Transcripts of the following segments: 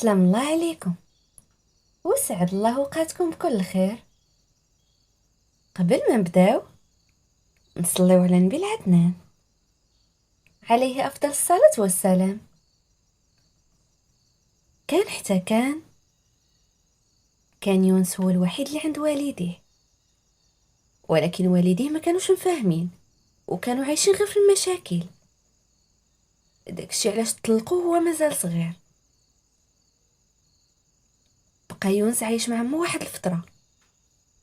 سلام الله عليكم، وسعد الله اوقاتكم بكل خير. قبل ما نبداو نصليو على نبي العدنان عليه افضل الصلاه والسلام. كان حتى كان يونس هو الوحيد اللي عند والديه، ولكن والديه ما كانوش مفاهمين وكانوا عايشين غير في المشاكل. داكشي علاش طلقوه هو مازال صغير. بقى يونس عايش مع مو واحد الفتره،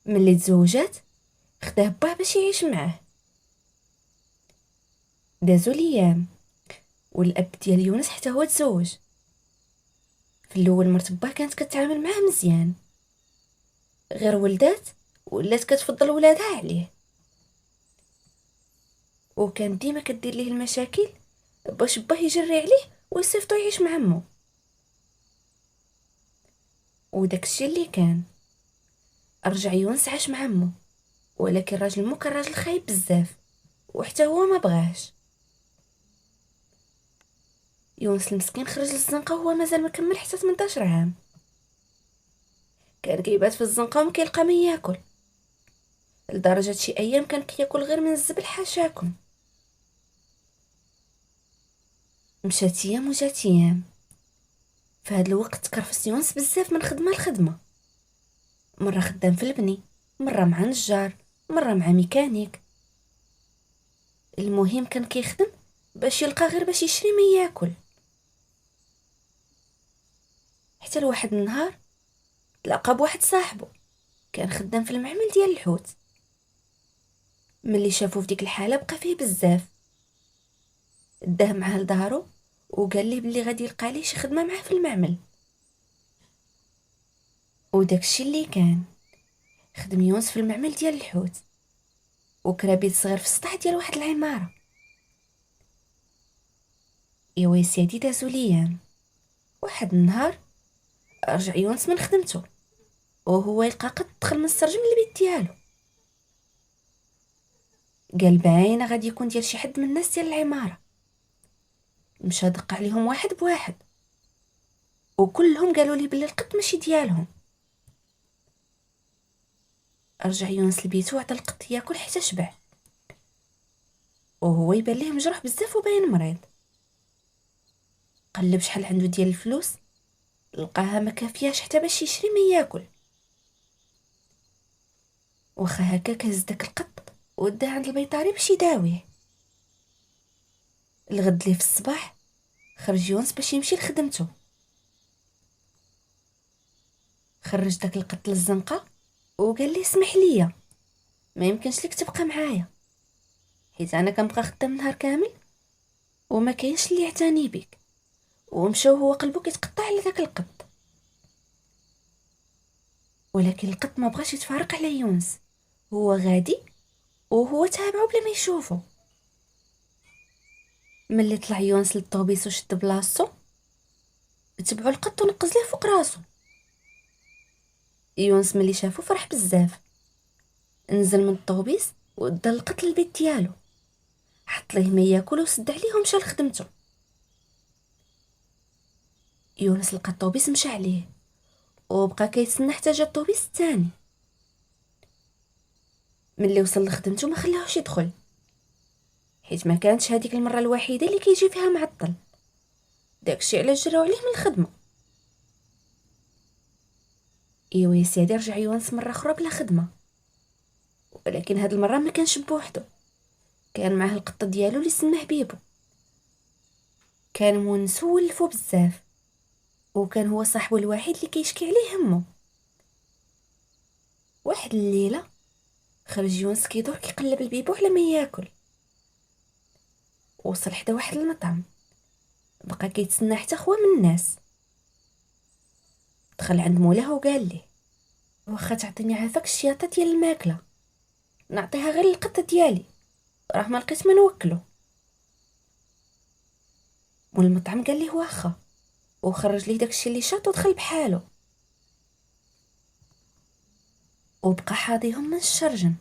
ملي تزوجات خداه باه باش يعيش معاه. دازو ليام والاب ديال يونس حتى هو تزوج. في الاول مرت باه كانت كتعامل معاه مزيان، غير ولات كتفضل ولادها عليه، وكان ديما كدير ليه المشاكل باش باه يجري عليه ويصيفطو يعيش مع عمو. وداك الشيء اللي كان رجع يونس عاش مع عمو، ولكن راجل مو كان راجل خايب بزاف، وحتى هو ما بغاش. يونس المسكين خرج للزنقه وهو مازال مكمل حتى 18 عام. كان كيبات في الزنقه وما كيلقى ما ياكل، لدرجه شي ايام كان كياكل غير من الزبل حاشاكم. مشات ايام وجات ايام. في هذا الوقت تكرفس يونس بزاف من خدمه لخدمه، مره خدام في البني، مره مع نجار، مره مع ميكانيك. المهم كان كيخدم باش يلقى غير باش يشري ما ياكل. حتى لواحد النهار تلاقى بواحد صاحبه كان خدام في المعمل ديال الحوت. ملي شافو في ديك الحاله بقى فيه بزاف، داه معاه لدارو وقال ليه بلي غادي يلقى ليه شي خدمه معاه في المعمل. وداكشي اللي كان خدم يونس في المعمل ديال الحوت، وكرا بيت صغير في السطح ديال واحد العماره. ايوا يا سيدي دازو ليام. واحد النهار رجع يونس من خدمته وهو يلقى قط دخل من السرج من البيت ديالو. قال باينه غادي يكون ديال شي حد من الناس ديال العماره. مشى دق عليهم واحد بواحد، وكلهم قالوا لي بلي القط ماشي ديالهم. رجع يونس لبيتو وعطى القط ياكل حتى شبع، وهو يبان ليه مجروح بزاف وباين مريض. قلب شحال عنده ديال الفلوس، لقاها ما كافياش حتى باش يشري ما ياكل. واخا هكا هز داك القط وداه عند البيطاري باش يداويه. الغد ليه في الصباح خرج يونس باش يمشي لخدمته. خرج داك القط للزنقه وقال ليه اسمح ليا، ما يمكنش لك تبقى معايا، حيت انا كنبقى خدام نهار كامل وما كاينش اللي يعتني بك. ومشاو هو قلبو كيتقطع على داك القط. ولكن القط ما بغاش يتفارق على يونس، هو غادي وهو تابعو بلا ما يشوفو. ملي طلع يونس للطوبيس وشد بلاصتو، تبعو القط ونقز ليه فوق راسو. يونس ملي شافو فرح بزاف، نزل من الطوبيس ودا القط للبيت ديالو، حط ليه ما ياكل وسد عليه ومشى لخدمته. يونس لقى الطوبيس مشى عليه وبقى كيتسنى حتى جا الطوبيس الثاني. ملي وصل لخدمته ما خلاهوش يدخل، حيت ما كانتش هذيك المره الوحيده اللي كيجي فيها معطل. داكشي علاش جراو عليه من الخدمه. ايوا يا سيدي رجع يونس مره اخرى بلا خدمه، ولكن هاد المره ما كانش بوحدو، كان معاه القط ديالو اللي سماه بيبو. كان مونس ولفو بزاف، وكان هو صاحبو الوحيد اللي كيشكي عليه همه. واحد الليله خرج يونس كيدور كيقلب البيبو على ما ياكل. وصل حدا واحد المطعم، بقى كيتسنى حتى خوا من الناس. دخل عند مولاه وقال ليه واخا تعطيني عافاك الشياطه ديال الماكله نعطيها غير القط ديالي، راه ما لقيت ما نوكلو. والمطعم قال ليه واخا، وخرج ليه داكشي اللي شاط ودخل بحالو، وبقى حاضيهم من الشرجم.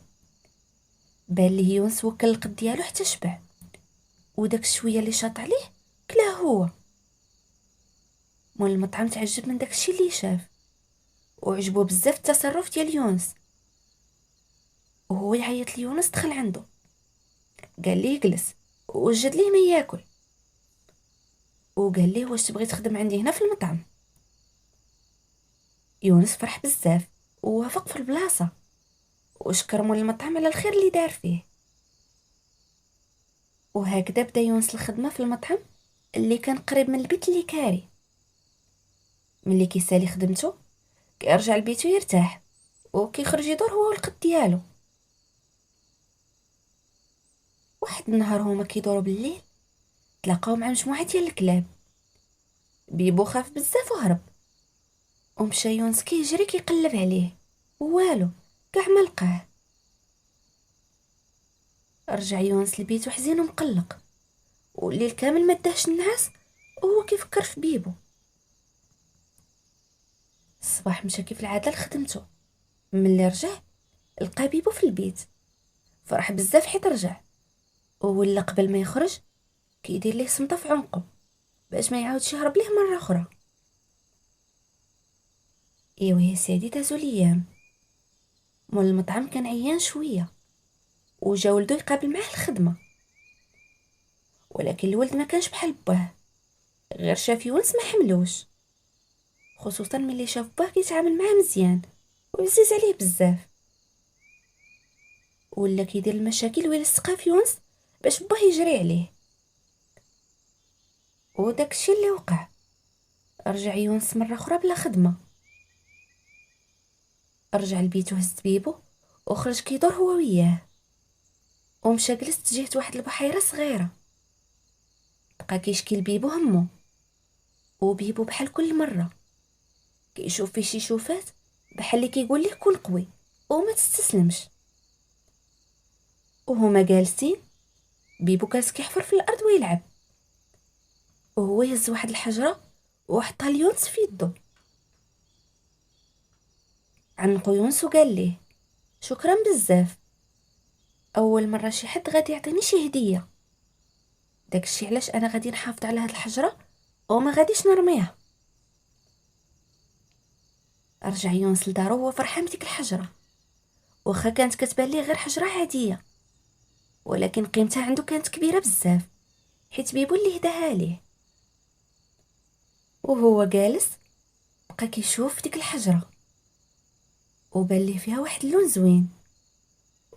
بان ليه يونس وكل القط ديالو حتى شبع، وداك الشويه اللي شاط عليه كلاه هو. مول المطعم تعجب من داكشي اللي شاف، وعجبو بزاف التصرف ديال يونس. وهو يعيط ليونس دخل عنده، قال ليه جلس ووجد ليه ما ياكل، وقال ليه واش تبغي تخدم عندي هنا في المطعم. يونس فرح بزاف ووافق في البلاصه، وشكر مول المطعم على الخير اللي دار فيه. وهكذا بدا يونس الخدمه في المطعم اللي كان قريب من البيت اللي كاري. ملي كيسالي خدمته كيرجع لبيتو يرتاح، وكيخرج يدور هو والقط ديالو. واحد النهار هما كيدوروا بالليل تلاقاو مع مجموعه ديال الكلاب. بيبو خاف بزاف وهرب، ومشى يونس كيجري كيقلب عليه والو كاع ما لقاه. رجع يونس لبيتو حزين ومقلق، والليل كامل ما داهش النعاس وهو كيفكر في بيبو. الصباح مشى كيف العاده لخدمته. ملي رجع لقى بيبو في البيت، فرح بزاف حيت رجع، ولا قبل ما يخرج كيدير ليه سمطه في عنقه باش ما يعاودش يهرب ليه مره اخرى. ايوا يا سيدي، دازو الايام. مول المطعم كان عيان شويه، وجا ولدو يقابل معاه الخدمه. ولكن الولد ما كانش بحال باه، غير شاف يونس ما حملوش، خصوصا ملي شاف باه كيتعامل معاه مزيان وعزيز عليه بزاف. ولا كيدير المشاكل ويلصقها في يونس باش باه يجري عليه. وداك الشيء اللي وقع. رجع يونس مره اخرى بلا خدمه. رجع لبيتو، هز بيبو وخرج كيدور هو وياه، ومشى جلس تجيه واحد البحيره صغيره. بقى كيشكي لبيبو همو، وبيبو بحال كل مره كيشوف فيه شي شوفات بحال اللي كيقول ليه كون قوي وما تستسلمش. وهما جالسين، بيبو كان كيحفر في الارض ويلعب، وهو يهز واحد الحجره وحطها ليونس في يدو. عنقو يونس وقال ليه شكرا بزاف، اول مره شي حد غادي يعطيني شي هديه. داكشي علاش انا غادي نحافظ على هاد الحجره وما غاديش نرميها. رجع يونس لدارو وهو فرحان بديك الحجره، واخا كانت كتبان ليه غير حجره عاديه، ولكن قيمتها عنده كانت كبيره بزاف حيت بيبو اللي هداها ليه. وهو جالس بقى كيشوف ديك الحجره، وبان ليه فيها واحد اللون زوين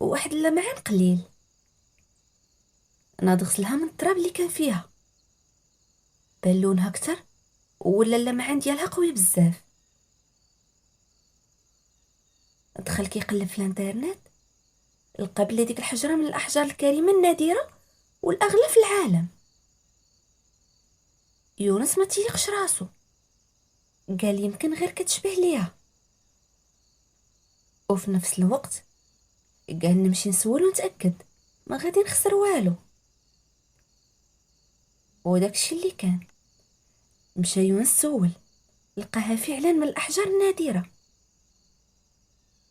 وواحد اللمعان قليل، ناض غسلها من التراب اللي كان فيها، بان لونها اكثر ولا اللمعان ديالها قوي بزاف. دخل كيقلب في الانترنت، لقى بلي ديك الحجره من الاحجار الكريمه النادره والاغلى في العالم. يونس ما تيقش راسو، قال يمكن غير كتشبه ليها. وفي نفس الوقت قال نمشي نسول ونتاكد، ما غادي نخسر والو. وداكشي اللي كان. مشى يونس سول، لقاها فعلا من الاحجار النادره.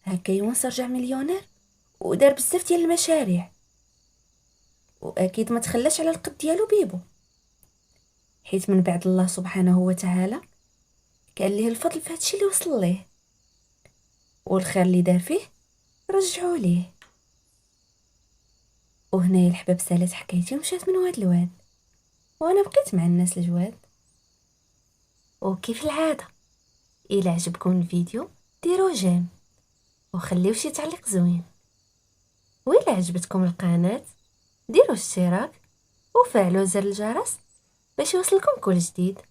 هكا يونس رجع مليونير ودار بزاف ديال المشاريع، واكيد ما تخلاش على القد ديالو بيبو، حيت من بعد الله سبحانه وتعالى كان ليه الفضل في هادشي اللي وصل ليه، والخير اللي دار فيه رجعوا ليه. وهنا الحباب سالت حكايتي ومشات من واد لواد، وانا بقيت مع الناس الجواد. وكيف العاده، الى عجبكم الفيديو ديروا جيم وخليو شي تعليق زوين، وإلا عجبتكم القناه ديروا اشتراك وفعلوا زر الجرس باش يوصلكم كل جديد.